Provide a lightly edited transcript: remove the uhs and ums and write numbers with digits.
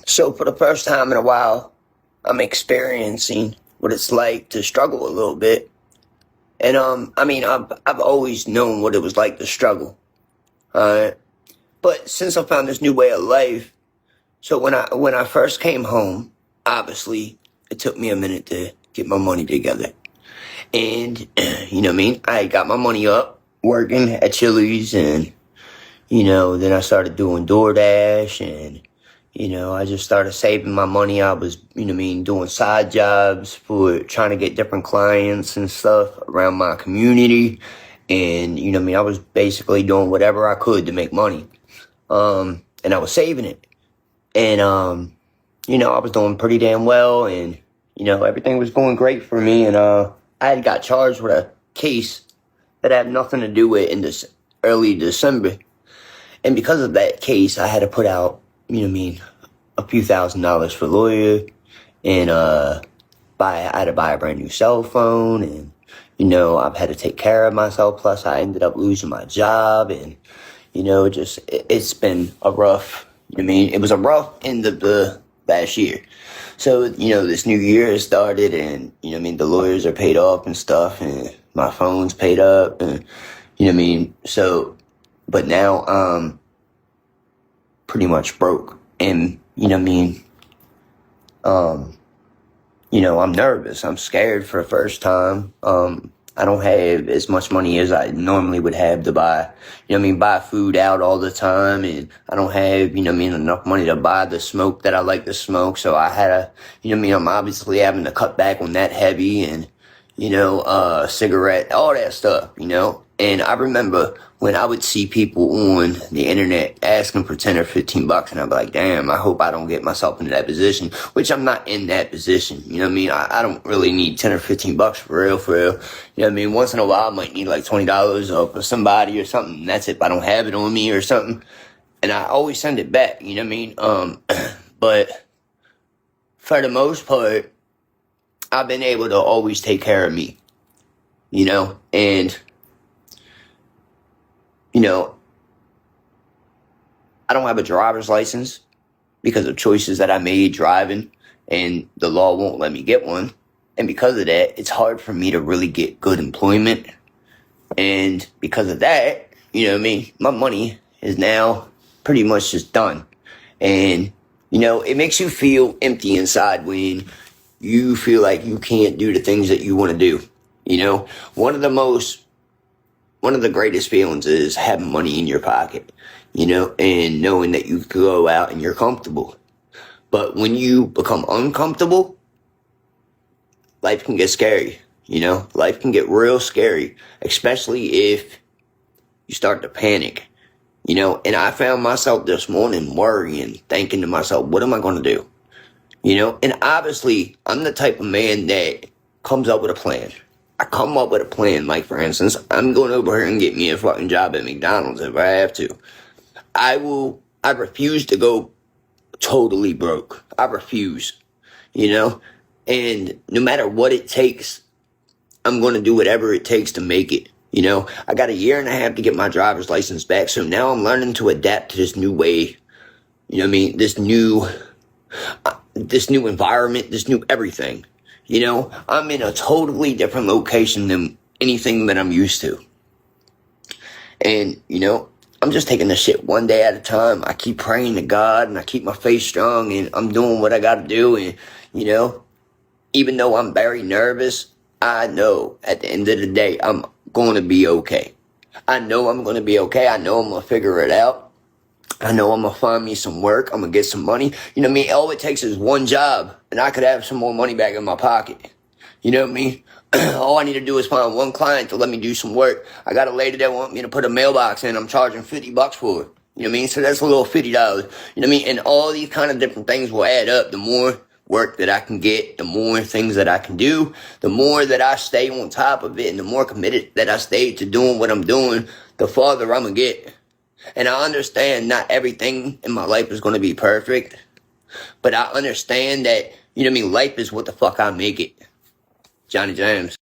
So for the first time in a while, I'm experiencing what it's like to struggle a little bit. And I've always known what it was like to struggle. But since I found this new way of life, so when I first came home, obviously it took me a minute to get my money together. And you know what I mean? I got my money up working at Chili's, and then I started doing DoorDash, and I just started saving my money. I was, doing side jobs for trying to get different clients and stuff around my community. And, I was basically doing whatever I could to make money. And I was saving it. And, I was doing pretty damn well, and, everything was going great for me. And, I had got charged with a case that had nothing to do with in this early December. And because of that case, I had to put out, a few $1,000s for lawyer, and I had to buy a brand new cell phone, and I've had to take care of myself. Plus, I ended up losing my job, and it's been a rough. It was a rough end of the last year. So this new year has started, and the lawyers are paid off and stuff, and my phone's paid up, and So, but now I'm pretty much broke, and I'm nervous. I'm scared for the first time. I don't have as much money as I normally would have to buy, buy food out all the time. And I don't have, enough money to buy the smoke that I like to smoke. So I had to, I'm obviously having to cut back on that heavy, and, cigarette, all that stuff, And I remember when I would see people on the internet asking for 10 or 15 bucks, and I'd be like, damn, I hope I don't get myself into that position, which I'm not in that position. I don't really need 10 or 15 bucks for real, for real. Once in a while I might need like $20 for somebody or something, and that's if I don't have it on me or something. And I always send it back, but for the most part, I've been able to always take care of me, and I don't have a driver's license because of choices that I made driving, and the law won't let me get one. And because of that, it's hard for me to really get good employment. And because of that, my money is now pretty much just done. And, it makes you feel empty inside when you feel like you can't do the things that you want to do. One of the greatest feelings is having money in your pocket, and knowing that you can go out and you're comfortable. But when you become uncomfortable, life can get scary, Life can get real scary, especially if you start to panic, And I found myself this morning worrying, thinking to myself, what am I going to do? And obviously, I'm the type of man that comes up with a plan. I come up with a plan, like, for instance, I'm going over here and get me a fucking job at McDonald's if I have to. I refuse to go totally broke. I refuse, and no matter what it takes, I'm going to do whatever it takes to make it. I got a year and a half to get my driver's license back, so now I'm learning to adapt to this new way, this new environment, this new everything. I'm in a totally different location than anything that I'm used to. And, I'm just taking this shit one day at a time. I keep praying to God, and I keep my faith strong, and I'm doing what I gotta do. And, even though I'm very nervous, I know at the end of the day, I'm going to be okay. I know I'm going to be okay. I know I'm going to figure it out. I know I'm going to find me some work. I'm going to get some money. All it takes is one job, and I could have some more money back in my pocket. All I need to do is find one client to let me do some work. I got a lady that want me to put a mailbox in. I'm charging $50 for it. So that's a little $50. And all these kind of different things will add up. The more work that I can get, the more things that I can do, the more that I stay on top of it, and the more committed that I stay to doing what I'm doing, the farther I'm going to get. And I understand not everything in my life is going to be perfect, but I understand that, life is what the fuck I make it. Johnny James.